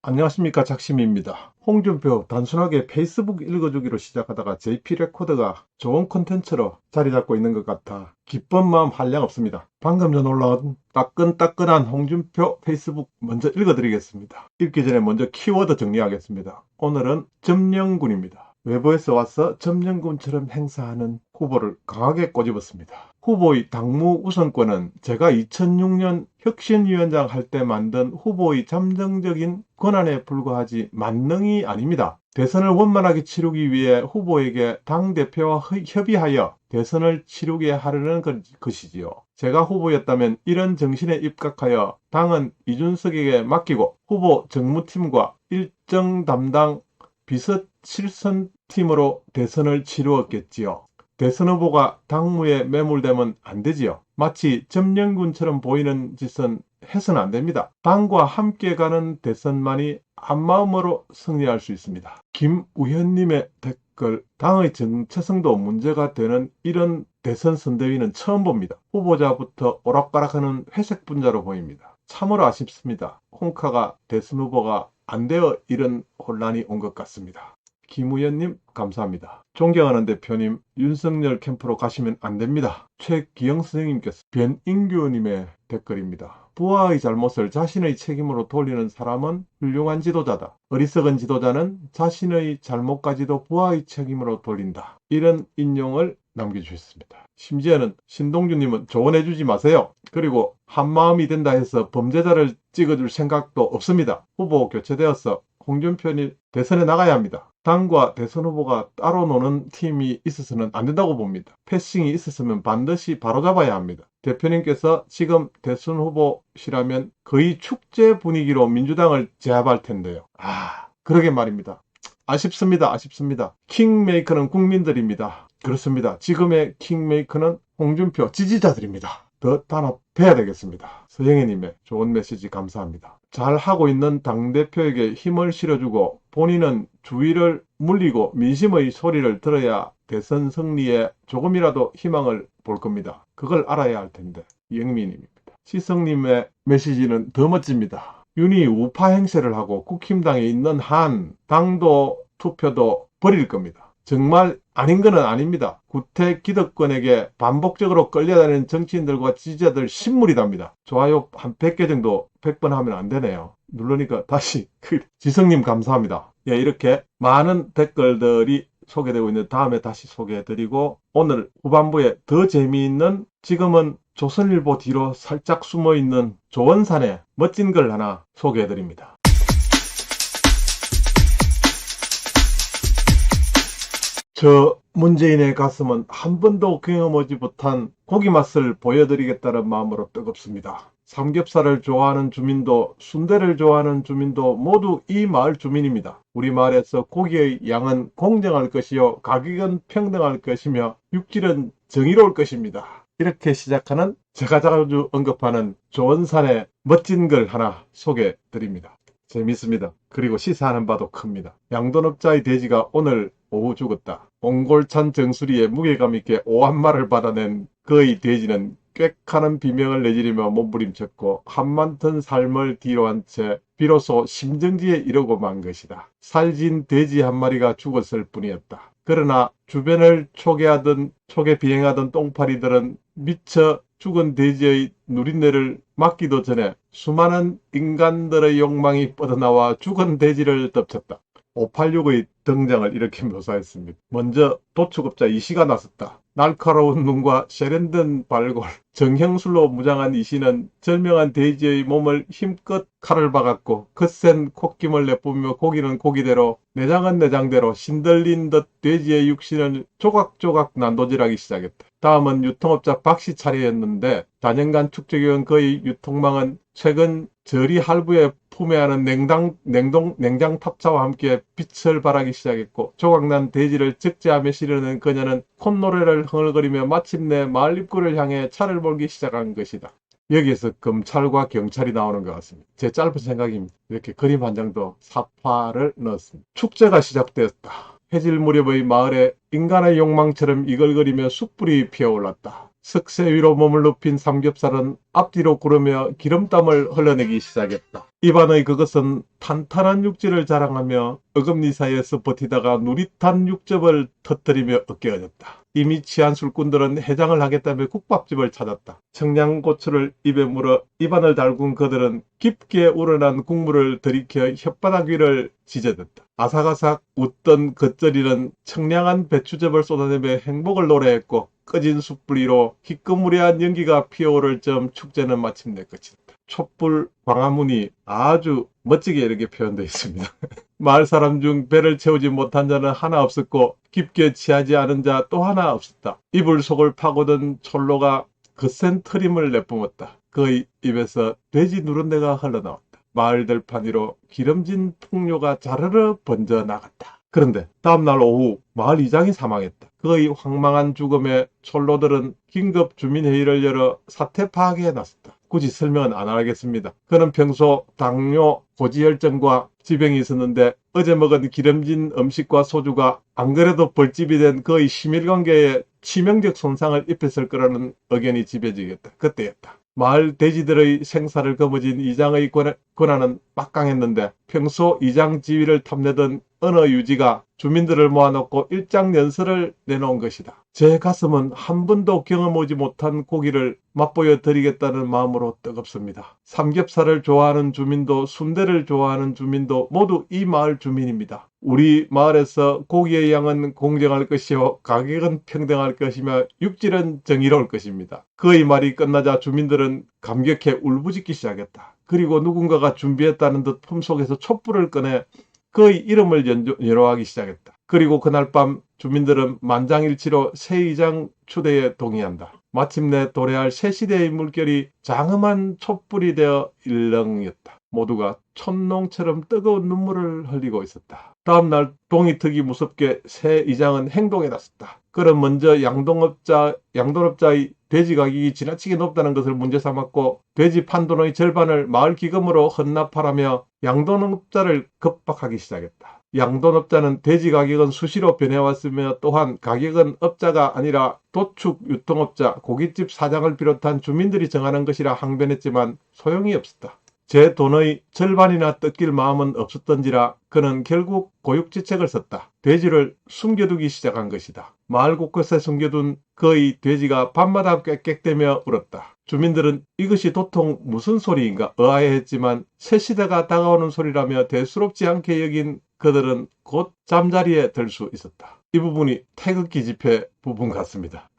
안녕하십니까, 작심입니다. 홍준표 단순하게 페이스북 읽어주기로 시작하다가 JP 레코드가 좋은 콘텐츠로 자리 잡고 있는 것 같아 기쁜 마음 한량 없습니다. 방금 전 올라온 따끈따끈한 홍준표 페이스북 먼저 읽어드리겠습니다. 읽기 전에 먼저 키워드 정리하겠습니다. 오늘은 점령군입니다. 외부에서 와서 점령군처럼 행사하는 후보를 강하게 꼬집었습니다. 후보의 당무 우선권은 제가 2006년 혁신위원장 할 때 만든 후보의 잠정적인 권한에 불과하지 만능이 아닙니다. 대선을 원만하게 치르기 위해 후보에게 당대표와 협의하여 대선을 치르게 하려는 것이지요. 제가 후보였다면 이런 정신에 입각하여 당은 이준석에게 맡기고 후보 정무팀과 일정 담당 비서 실선팀으로 대선을 치루었겠지요. 대선 후보가 당무에 매몰되면 안 되지요. 마치 점령군처럼 보이는 짓은 해서는 안 됩니다. 당과 함께 가는 대선만이 한마음으로 승리할 수 있습니다. 김우현님의 댓글, 당의 정체성도 문제가 되는 이런 대선 선대위는 처음 봅니다. 후보자부터 오락가락하는 회색 분자로 보입니다. 참으로 아쉽습니다. 홍카가 대선 후보가 안 되어 이런 혼란이 온 것 같습니다. 김우현님 감사합니다. 존경하는 대표님, 윤석열 캠프로 가시면 안 됩니다. 최기영 선생님께서 변인규님의 댓글입니다. 부하의 잘못을 자신의 책임으로 돌리는 사람은 훌륭한 지도자다. 어리석은 지도자는 자신의 잘못까지도 부하의 책임으로 돌린다. 이런 인용을 남겨주셨습니다. 심지어는 신동준님은 조언해주지 마세요. 그리고 한마음이 된다 해서 범죄자를 찍어줄 생각도 없습니다. 후보 교체되어서 홍준표님 대선에 나가야 합니다. 당과 대선 후보가 따로 노는 팀이 있어서는 안 된다고 봅니다. 패싱이 있었으면 반드시 바로잡아야 합니다. 대표님께서 지금 대선 후보시라면 거의 축제 분위기로 민주당을 제압할 텐데요. 그러게 말입니다. 아쉽습니다. 킹메이커는 국민들입니다. 그렇습니다. 지금의 킹메이커는 홍준표 지지자들입니다. 더 단합해야 되겠습니다. 서영애님의 좋은 메시지 감사합니다. 잘하고 있는 당대표에게 힘을 실어주고 본인은 주위를 물리고 민심의 소리를 들어야 대선 승리에 조금이라도 희망을 볼 겁니다. 그걸 알아야 할 텐데. 영민입니다. 시성님의 메시지는 더 멋집니다. 윤희 우파 행세를 하고 국힘당에 있는 한 당도 투표도 버릴 겁니다. 정말 아닌 거는 아닙니다. 구태 기득권에게 반복적으로 끌려다니는 정치인들과 지지자들 신물이답니다. 좋아요 한 100개 정도 100번 하면 안 되네요. 누르니까 다시 지성님 감사합니다. 예, 이렇게 많은 댓글들이 소개되고 있는 다음에 다시 소개해드리고 오늘 후반부에 더 재미있는 지금은 조선일보 뒤로 살짝 숨어있는 조원산의 멋진 글 하나 소개해드립니다. 저 문재인의 가슴은 한 번도 경험하지 못한 고기 맛을 보여드리겠다는 마음으로 뜨겁습니다. 삼겹살을 좋아하는 주민도 순대를 좋아하는 주민도 모두 이 마을 주민입니다. 우리 마을에서 고기의 양은 공정할 것이요 가격은 평등할 것이며 육질은 정의로울 것입니다. 이렇게 시작하는 제가 자주 언급하는 조원산의 멋진 글 하나 소개드립니다. 재밌습니다. 그리고 시사하는 바도 큽니다. 양돈업자의 돼지가 오늘 오후 죽었다. 옹골찬 정수리에 무게감 있게 오한마를 받아낸 그의 돼지는 꽥하는 비명을 내지르며 몸부림쳤고 한만턴 삶을 뒤로 한 채 비로소 심정지에 이르고 만 것이다. 살진 돼지 한 마리가 죽었을 뿐이었다. 그러나 주변을 초계 비행하던 똥파리들은 미처 죽은 돼지의 누린내를 맡기도 전에 수많은 인간들의 욕망이 뻗어나와 죽은 돼지를 덮쳤다. 586의 등장을 이렇게 묘사했습니다. 먼저 도축업자 이씨가 나섰다. 날카로운 눈과 세련된 발골, 정형술로 무장한 이씨는 절명한 돼지의 몸을 힘껏 칼을 박았고 거센 콧김을 내뿜으며 고기는 고기대로 내장은 내장대로 신들린 듯 돼지의 육신을 조각조각 난도질하기 시작했다. 다음은 유통업자 박씨 차례였는데 4년간 축적해온 그의 유통망은 최근 저리 할부에 품에하는 냉장 탑차와 함께 빛을 발하기 시작했고 조각난 돼지를 적재하며 실려는 그녀는 콧노래를 흥얼거리며 마침내 마을 입구를 향해 차를 몰기 시작한 것이다. 여기에서 검찰과 경찰이 나오는 것 같습니다. 제 짧은 생각입니다. 이렇게 그림 한 장도 사파를 넣었습니다. 축제가 시작되었다. 해질 무렵의 마을에 인간의 욕망처럼 이글거리며 숯불이 피어올랐다. 석쇠 위로 몸을 눕힌 삼겹살은 앞뒤로 구르며 기름땀을 흘러내기 시작했다. 입안의 그것은 탄탄한 육질을 자랑하며 어금니 사이에서 버티다가 누릿한 육즙을 터뜨리며 어깨어졌다. 이미 취한 술꾼들은 해장을 하겠다며 국밥집을 찾았다. 청양고추를 입에 물어 입안을 달군 그들은 깊게 우러난 국물을 들이켜 혓바닥 위를 지저댔다. 아삭아삭 웃던 겉절이는 청량한 배추즙을 쏟아내며 행복을 노래했고 꺼진 숯불 위로 희끄무레한 연기가 피어오를 즈음 축제는 마침내 끝이었다. 촛불 광화문이 아주 멋지게 이렇게 표현되어 있습니다. 마을 사람 중 배를 채우지 못한 자는 하나 없었고 깊게 취하지 않은 자 또 하나 없었다. 이불 속을 파고든 촐로가 거센 트림을 내뿜었다. 그의 입에서 돼지 누른내가 흘러나왔다. 마을 들판 위로 기름진 풍요가 자르르 번져나갔다. 그런데 다음날 오후 마을 이장이 사망했다. 그의 황망한 죽음에 촐로들은 긴급 주민회의를 열어 사태 파악에 나섰다. 굳이 설명은 안 하겠습니다. 그는 평소 당뇨, 고지혈증과 지병이 있었는데 어제 먹은 기름진 음식과 소주가 안 그래도 벌집이 된 그의 심혈관계에 치명적 손상을 입혔을 거라는 의견이 지배적이었다. 그때였다. 마을 돼지들의 생사를 거머쥔 이장의 권한은 막강했는데 평소 이장 지위를 탐내던 어느 유지가 주민들을 모아놓고 일장연설을 내놓은 것이다. 제 가슴은 한 번도 경험하지 못한 고기를 맛보여 드리겠다는 마음으로 뜨겁습니다. 삼겹살을 좋아하는 주민도 순대를 좋아하는 주민도 모두 이 마을 주민입니다. 우리 마을에서 고기의 양은 공정할 것이요 가격은 평등할 것이며 육질은 정의로울 것입니다. 그의 말이 끝나자 주민들은 감격해 울부짖기 시작했다. 그리고 누군가가 준비했다는 듯 품속에서 촛불을 꺼내 그의 이름을 연호하기 시작했다. 그리고 그날 밤 주민들은 만장일치로 새 이장 추대에 동의한다. 마침내 도래할 새 시대의 물결이 장엄한 촛불이 되어 일렁이었다. 모두가 촛농처럼 뜨거운 눈물을 흘리고 있었다. 다음날 동이 트기 무섭게 새 이장은 행동에 나섰다. 그는 먼저 양돈업자의 돼지 가격이 지나치게 높다는 것을 문제 삼았고 돼지 판돈의 절반을 마을 기금으로 헌납하라며 양돈업자를 겁박하기 시작했다. 양돈업자는 돼지 가격은 수시로 변해왔으며 또한 가격은 업자가 아니라 도축 유통업자, 고깃집 사장을 비롯한 주민들이 정하는 것이라 항변했지만 소용이 없었다. 제 돈의 절반이나 뜯길 마음은 없었던지라 그는 결국 고육지책을 썼다. 돼지를 숨겨두기 시작한 것이다. 마을 곳곳에 숨겨둔 그의 돼지가 밤마다 꽥꽥대며 울었다. 주민들은 이것이 도통 무슨 소리인가 의아해했지만 새 시대가 다가오는 소리라며 대수롭지 않게 여긴 그들은 곧 잠자리에 들 수 있었다. 이 부분이 태극기 집회 부분 같습니다.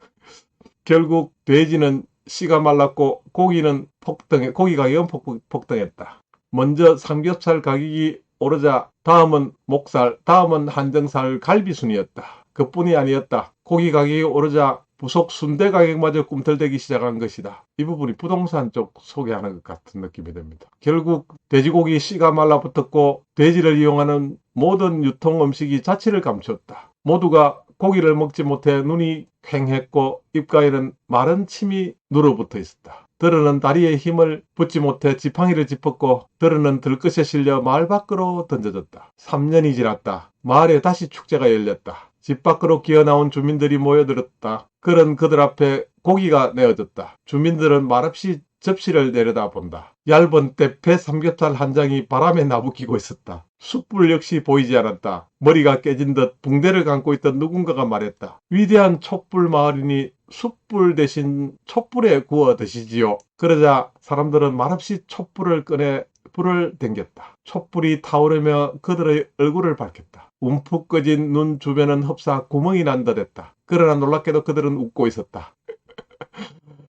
결국 돼지는 씨가 말랐고 고기 가격은 폭등했다. 먼저 삼겹살 가격이 오르자 다음은 목살, 다음은 한정살 갈비순이었다. 그뿐이 아니었다. 고기 가격이 오르자 부속 순대 가격마저 꿈틀대기 시작한 것이다. 이 부분이 부동산 쪽 소개하는 것 같은 느낌이 듭니다. 결국 돼지고기 씨가 말라붙었고 돼지를 이용하는 모든 유통 음식이 자취를 감추었다. 모두가 고기를 먹지 못해 눈이 퀭했고 입가에는 마른 침이 눌어붙어 있었다. 더러는 다리에 힘을 붙지 못해 지팡이를 짚었고 더러는 들것에 실려 마을 밖으로 던져졌다. 3년이 지났다. 마을에 다시 축제가 열렸다. 집 밖으로 기어나온 주민들이 모여들었다. 그들 앞에 고기가 내어졌다. 주민들은 말없이 접시를 내려다본다. 얇은 대패 삼겹살 한 장이 바람에 나부끼고 있었다. 숯불 역시 보이지 않았다. 머리가 깨진 듯 붕대를 감고 있던 누군가가 말했다. 위대한 촛불 마을이니 숯불 대신 촛불에 구워 드시지요. 그러자 사람들은 말없이 촛불을 꺼내 불을 댕겼다. 촛불이 타오르며 그들의 얼굴을 밝혔다. 움푹 꺼진 눈 주변은 흡사 구멍이 난 듯했다. 그러나 놀랍게도 그들은 웃고 있었다.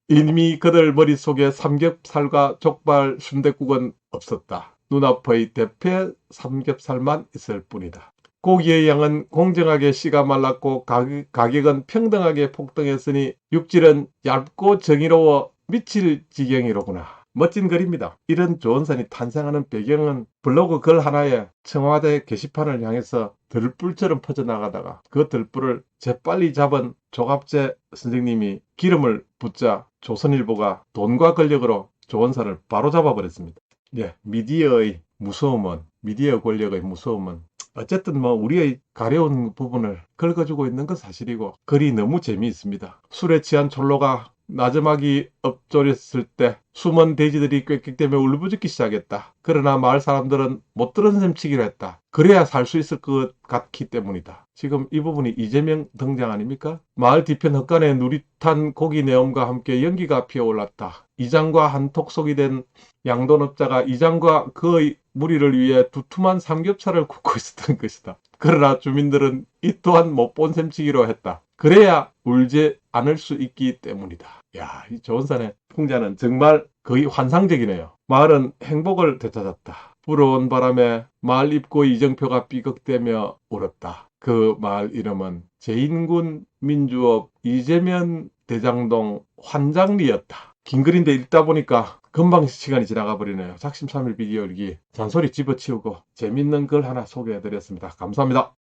이미 그들 머릿속에 삼겹살과 족발, 순댓국은 없었다. 눈앞의 대패 삼겹살만 있을 뿐이다. 고기의 양은 공정하게 씨가 말랐고 가격은 평등하게 폭등했으니 육질은 얇고 정의로워 미칠 지경이로구나. 멋진 글입니다. 이런 조언선이 탄생하는 배경은 블로그 글 하나에 청와대 게시판을 향해서 들불처럼 퍼져나가다가 그 들불을 재빨리 잡은 조갑재 선생님이 기름을 붓자 조선일보가 돈과 권력으로 조언선을 바로 잡아버렸습니다. 예, 미디어의 무서움은, 미디어 권력의 무서움은 어쨌든 우리의 가려운 부분을 긁어주고 있는 건 사실이고 글이 너무 재미있습니다. 술에 취한 촐로가 나점막이 엎조렸을 때 숨은 돼지들이 꽥꽥대며 울부짖기 시작했다. 그러나 마을 사람들은 못 들은 셈 치기로 했다. 그래야 살 수 있을 것 같기 때문이다. 지금 이 부분이 이재명 등장 아닙니까? 마을 뒤편 헛간에 누릿한 고기 내음과 함께 연기가 피어올랐다. 이장과 한톡속이 된 양돈업자가 이장과 그의 무리를 위해 두툼한 삼겹살을 굽고 있었던 것이다. 그러나 주민들은 이 또한 못 본 셈치기로 했다. 그래야 울지 않을 수 있기 때문이다. 야, 이 조은산의 풍자는 정말 거의 환상적이네요. 마을은 행복을 되찾았다. 불어온 바람에 마을 입구의 이정표가 삐걱대며 울었다. 그 마을 이름은 제인군 민주업 이재면 대장동 환장리였다. 긴 글인데 읽다 보니까 금방 시간이 지나가 버리네요. 작심삼일 비기열기 잔소리 집어치우고 재밌는 글 하나 소개해드렸습니다. 감사합니다.